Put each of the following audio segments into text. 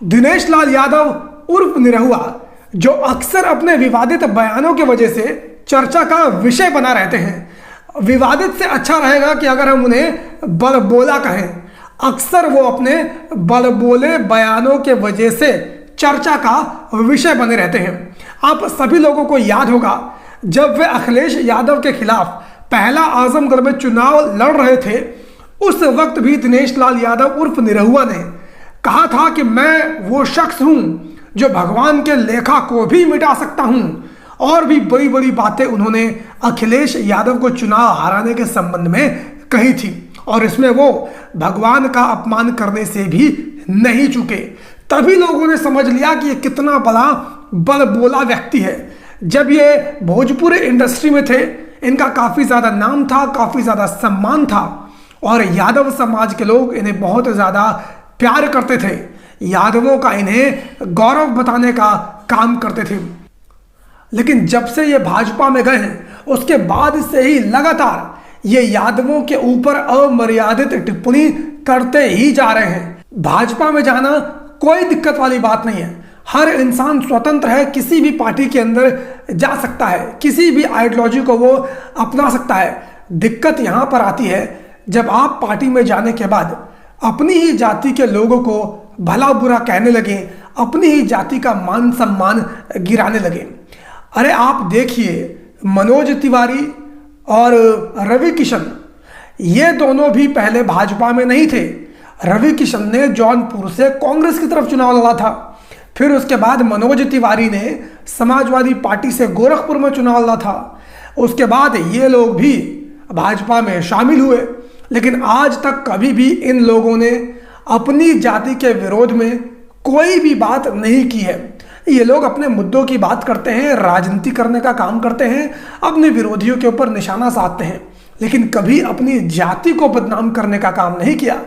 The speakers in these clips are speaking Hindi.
दिनेश लाल यादव उर्फ निरहुआ, जो अक्सर अपने विवादित बयानों की वजह से चर्चा का विषय बना रहते हैं। विवादित से अच्छा रहेगा कि अगर हम उन्हें बड़बोला कहें। अक्सर वो अपने बड़बोले बयानों के वजह से चर्चा का विषय बने रहते हैं। आप सभी लोगों को याद होगा, जब वे अखिलेश यादव के खिलाफ पहला आजमगढ़ में चुनाव लड़ रहे थे, उस वक्त भी दिनेश लाल यादव उर्फ निरहुआ ने कहा था कि मैं वो शख्स हूं जो भगवान के लेखा को भी मिटा सकता हूं। और भी बड़ी बड़ी बातें उन्होंने अखिलेश यादव को चुनाव हराने के संबंध में कही थी, और इसमें वो भगवान का अपमान करने से भी नहीं चूके। तभी लोगों ने समझ लिया कि ये कितना बड़ा बड़बोला व्यक्ति है। जब ये भोजपुरी इंडस्ट्री में थे, इनका काफ़ी ज़्यादा नाम था, काफ़ी ज़्यादा सम्मान था, और यादव समाज के लोग इन्हें बहुत ज़्यादा प्यार करते थे। यादवों का इन्हें गौरव बताने का काम करते थे। लेकिन जब से ये भाजपा में गए हैं, उसके बाद से ही लगातार ये यादवों के ऊपर अमर्यादित टिप्पणी करते ही जा रहे हैं। भाजपा में जाना कोई दिक्कत वाली बात नहीं है। हर इंसान स्वतंत्र है, किसी भी पार्टी के अंदर जा सकता है, किसी भी आइडियोलॉजी को वो अपना सकता है। दिक्कत यहाँ पर आती है जब आप पार्टी में जाने के बाद अपनी ही जाति के लोगों को भला बुरा कहने लगे, अपनी ही जाति का मान सम्मान गिराने लगे। अरे आप देखिए, मनोज तिवारी और रवि किशन, ये दोनों भी पहले भाजपा में नहीं थे। रवि किशन ने जौनपुर से कांग्रेस की तरफ चुनाव लड़ा था, फिर उसके बाद मनोज तिवारी ने समाजवादी पार्टी से गोरखपुर में चुनाव लड़ा था। उसके बाद ये लोग भी भाजपा में शामिल हुए, लेकिन आज तक कभी भी इन लोगों ने अपनी जाति के विरोध में कोई भी बात नहीं की है। ये लोग अपने मुद्दों की बात करते हैं, राजनीति करने का काम करते हैं, अपने विरोधियों के ऊपर निशाना साधते हैं, लेकिन कभी अपनी जाति को बदनाम करने का काम नहीं किया।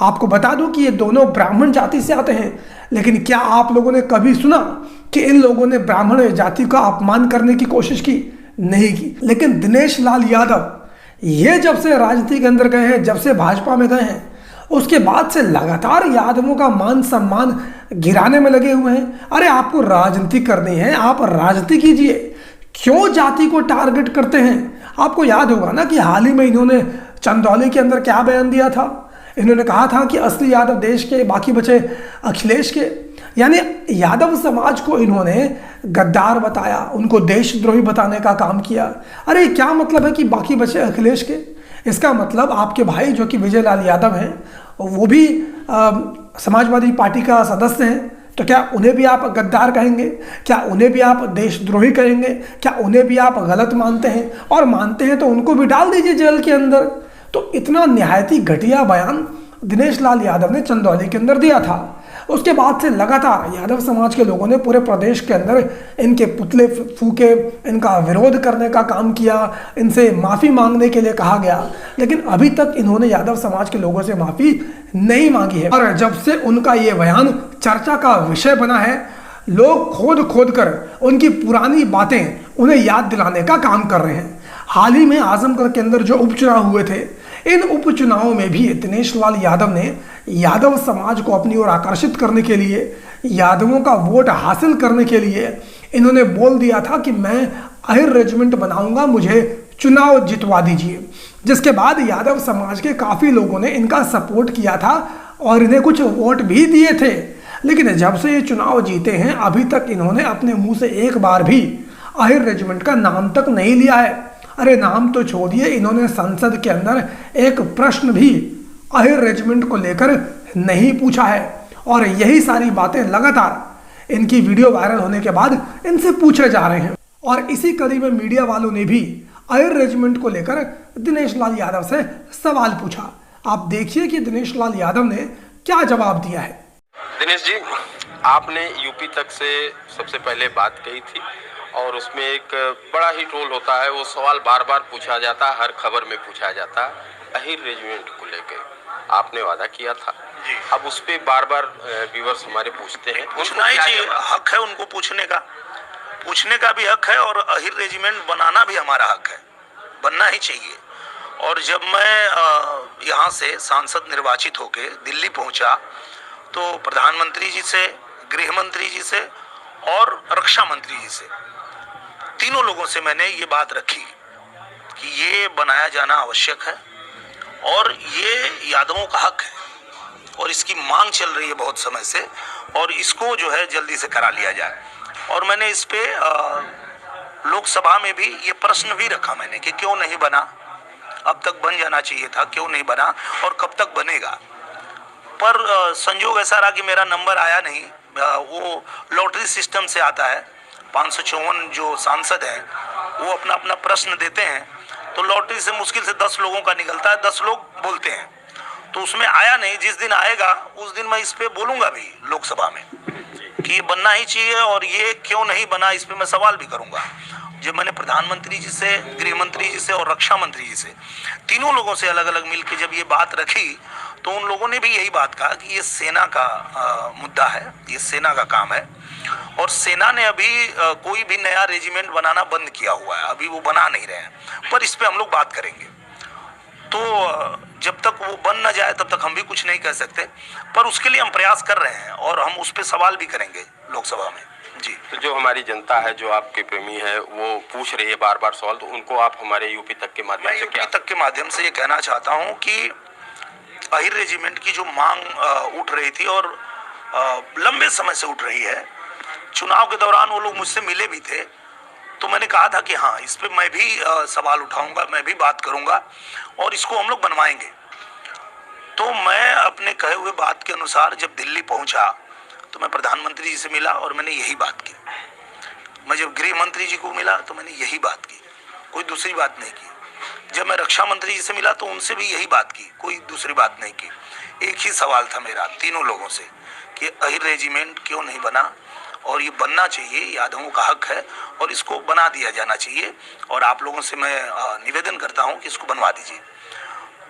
आपको बता दूं कि ये दोनों ब्राह्मण जाति से आते हैं, लेकिन क्या आप लोगों ने कभी सुना कि इन लोगों ने ब्राह्मण जाति का अपमान करने की कोशिश की? नहीं की। लेकिन दिनेश लाल यादव ये जब से राजनीति के अंदर गए हैं, जब से भाजपा में गए हैं, उसके बाद से लगातार यादवों का मान सम्मान गिराने में लगे हुए हैं। अरे आपको राजनीति करनी है, आप राजनीति कीजिए, क्यों जाति को टारगेट करते हैं? आपको याद होगा ना कि हाल ही में इन्होंने चंदौली के अंदर क्या बयान दिया था। इन्होंने कहा था कि असली यादव देश के, बाकी बचे अखिलेश के। यानी यादव समाज को इन्होंने गद्दार बताया, उनको देशद्रोही बताने का काम किया। अरे क्या मतलब है कि बाकी बचे अखिलेश के? इसका मतलब आपके भाई जो कि विजय लाल यादव हैं, वो भी समाजवादी पार्टी का सदस्य हैं, तो क्या उन्हें भी आप गद्दार कहेंगे? क्या उन्हें भी आप देशद्रोही कहेंगे? क्या उन्हें भी आप गलत मानते हैं? और मानते हैं तो उनको भी डाल दीजिए जेल के अंदर। तो इतना निहायत ही घटिया बयान दिनेश लाल यादव ने चंदौली के अंदर दिया था। उसके बाद से लगातार यादव समाज के लोगों ने पूरे प्रदेश के अंदर इनके पुतले फूके, इनका विरोध करने का काम किया, इनसे माफ़ी मांगने के लिए कहा गया, लेकिन अभी तक इन्होंने यादव समाज के लोगों से माफ़ी नहीं मांगी है। और जब से उनका ये बयान चर्चा का विषय बना है, लोग खोद खोद कर उनकी पुरानी बातें उन्हें याद दिलाने का काम कर रहे हैं। हाल ही में आजमगढ़ के अंदर जो उपचुनाव हुए थे, इन उपचुनावों में भी दिनेश लाल यादव ने यादव समाज को अपनी ओर आकर्षित करने के लिए, यादवों का वोट हासिल करने के लिए इन्होंने बोल दिया था कि मैं अहिर रेजिमेंट बनाऊंगा, मुझे चुनाव जितवा दीजिए। जिसके बाद यादव समाज के काफ़ी लोगों ने इनका सपोर्ट किया था और इन्हें कुछ वोट भी दिए थे। लेकिन जब से ये चुनाव जीते हैं, अभी तक इन्होंने अपने मुंह से एक बार भी अहिर रेजिमेंट का नाम तक नहीं लिया है। अरे नाम तो छोड़िए, इन्होंने संसद के अंदर एक प्रश्न भी अहिर रेजिमेंट को लेकर नहीं पूछा है। और यही सारी बातें लगातार इनकी वीडियो वायरल होने के बाद इनसे पूछे जा रहे हैं। और इसी कड़ी में मीडिया वालों ने भी अहिर रेजिमेंट को लेकर दिनेश लाल यादव से सवाल पूछा। आप देखिए कि दिनेश लाल यादव ने क्या जवाब दिया है। दिनेश जी, आपने यूपी तक से सबसे पहले बात कही थी और उसमें एक बड़ा ही ट्रोल होता है, वो सवाल बार बार पूछा जाता है, हर खबर में पूछा जाता है, अहिर रेजिमेंट को लेकर आपने वादा किया था। अब उस पर बार बार व्यूअर्स हमारे पूछते हैं। पूछना ही चाहिए, हक है उनको पूछने का भी हक है, और अहिर रेजिमेंट बनाना भी हमारा हक है, बनना ही चाहिए। और जब मैं यहाँ से सांसद निर्वाचित होके दिल्ली पहुँचा, तो प्रधानमंत्री जी से, गृह मंत्री जी से और रक्षा मंत्री जी से, तीनों लोगों से मैंने ये बात रखी कि ये बनाया जाना आवश्यक है और ये यादवों का हक है और इसकी मांग चल रही है बहुत समय से और इसको जो है जल्दी से करा लिया जाए। और मैंने इस पे लोकसभा में भी ये प्रश्न भी रखा मैंने कि क्यों नहीं बना, अब तक बन जाना चाहिए था, क्यों नहीं बना और कब तक बनेगा। पर संजोग ऐसा रहा कि मेरा नंबर आया नहीं, वो लॉटरी सिस्टम से आता है। 554 जो सांसद हैं वो अपना अपना प्रश्न देते हैं तो लॉटरी से मुश्किल से 10 लोगों का निकलता है, 10 लोग बोलते हैं, तो उसमें आया नहीं। जिस दिन आएगा उस दिन मैं इस पे बोलूंगा भी लोकसभा में कि ये बनना ही चाहिए और ये क्यों नहीं बना, इस पे मैं सवाल भी करूंगा। जब मैंने प्रधानमंत्री जी से, गृह मंत्री जी से और रक्षा मंत्री जी से, तीनों लोगों से अलग अलग मिलकर जब ये बात रखी तो उन लोगों ने भी यही बात कहा कि ये सेना का मुद्दा है, ये सेना का काम है और सेना ने अभी कोई भी नया रेजिमेंट बनाना बंद किया हुआ है, अभी वो बना नहीं रहे हैं, पर इस पे हम लोग बात करेंगे। तो जब तक वो बन ना जाए तब तक हम भी कुछ नहीं कह सकते, पर उसके लिए हम प्रयास कर रहे हैं और हम उस पर सवाल भी करेंगे लोकसभा में। जी, तो जो हमारी जनता है, जो आपके प्रेमी है, वो पूछ रही है बार बार सवाल, तो उनको आप हमारे यूपी तक के माध्यम से यूपी तक के माध्यम से ये कहना चाहता हूँ कि अहिर रेजिमेंट की जो मांग उठ रही थी और लंबे समय से उठ रही है, चुनाव के दौरान वो लोग मुझसे मिले भी थे, तो मैंने कहा था कि हाँ, इस पे मैं भी सवाल उठाऊंगा, मैं भी बात करूंगा और इसको हम लोग बनवाएंगे। तो मैं अपने कहे हुए बात के अनुसार जब दिल्ली पहुंचा तो मैं प्रधानमंत्री जी से मिला और मैंने यही बात की। मैं जब गृह मंत्री जी को मिला तो मैंने यही बात की, कोई दूसरी बात नहीं की। जब मैं रक्षा मंत्री जी से मिला तो उनसे भी यही बात की, कोई दूसरी बात नहीं की। एक ही सवाल था मेरा तीनों लोगों से कि अहिर रेजिमेंट क्यों नहीं बना और ये बनना चाहिए, यादवों का हक है और इसको बना दिया जाना चाहिए और आप लोगों से मैं निवेदन करता हूँ कि इसको बनवा दीजिए।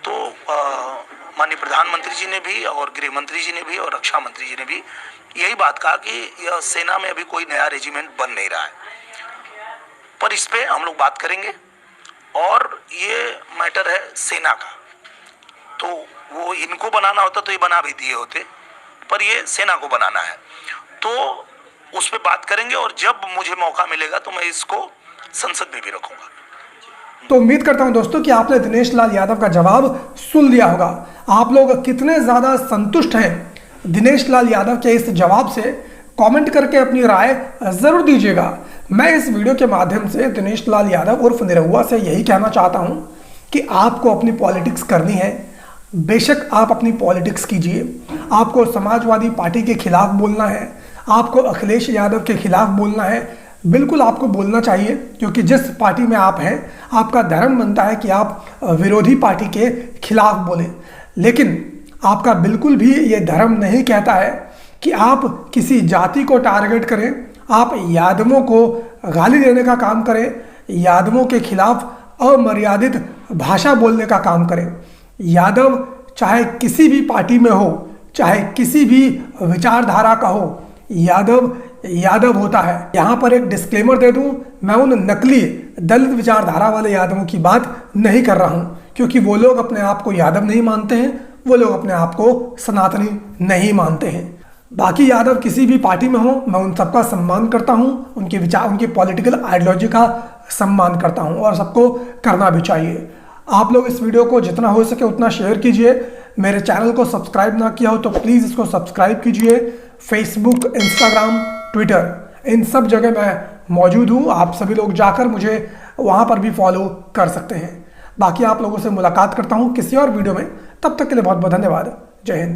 तो माननीय प्रधानमंत्री जी ने भी और गृह मंत्री जी ने भी और रक्षा मंत्री जी ने भी यही बात कहा कि यह सेना में अभी कोई नया रेजिमेंट बन नहीं रहा है, पर इस पे हम लोग बात करेंगे और ये मैटर है सेना का। तो वो इनको बनाना होता तो ये बना भी दिए होते, पर ये सेना को बनाना है, तो उस पर बात करेंगे और जब मुझे मौका मिलेगा तो मैं इसको संसद में भी रखूंगा। तो उम्मीद करता हूं दोस्तों कि आपने दिनेश लाल यादव का जवाब सुन लिया होगा। आप लोग कितने ज़्यादा संतुष्ट हैं दिनेश लाल यादव के इस जवाब से, कमेंट करके अपनी राय ज़रूर दीजिएगा। मैं इस वीडियो के माध्यम से दिनेश लाल यादव उर्फ निरहुआ से यही कहना चाहता हूं कि आपको अपनी पॉलिटिक्स करनी है, बेशक आप अपनी पॉलिटिक्स कीजिए। आपको समाजवादी पार्टी के खिलाफ बोलना है, आपको अखिलेश यादव के खिलाफ बोलना है, बिल्कुल आपको बोलना चाहिए, क्योंकि जिस पार्टी में आप हैं आपका धर्म बनता है कि आप विरोधी पार्टी के खिलाफ बोलें। लेकिन आपका बिल्कुल भी ये धर्म नहीं कहता है कि आप किसी जाति को टारगेट करें, आप यादवों को गाली देने का काम करें, यादवों के खिलाफ अमर्यादित भाषा बोलने का काम करें। यादव चाहे किसी भी पार्टी में हो, चाहे किसी भी विचारधारा का हो, यादव यादव होता है। यहाँ पर एक डिस्क्लेमर दे दूं, मैं उन नकली दलित विचारधारा वाले यादवों की बात नहीं कर रहा हूँ, क्योंकि वो लोग अपने आप को यादव नहीं मानते हैं, वो लोग अपने आप को सनातनी नहीं मानते हैं। बाकी यादव किसी भी पार्टी में हो, मैं उन सबका सम्मान करता हूँ, उनके विचार, उनकी पॉलिटिकल आइडियोलॉजी का सम्मान करता हूँ और सबको करना भी चाहिए। आप लोग इस वीडियो को जितना हो सके उतना शेयर कीजिए। मेरे चैनल को सब्सक्राइब ना किया हो तो प्लीज़ इसको सब्सक्राइब कीजिए। फेसबुक, इंस्टाग्राम, ट्विटर, इन सब जगह मैं मौजूद हूँ। आप सभी लोग जाकर मुझे वहाँ पर भी फॉलो कर सकते हैं। बाकी आप लोगों से मुलाकात करता हूँ किसी और वीडियो में, तब तक के लिए बहुत बहुत धन्यवाद। जय हिंद।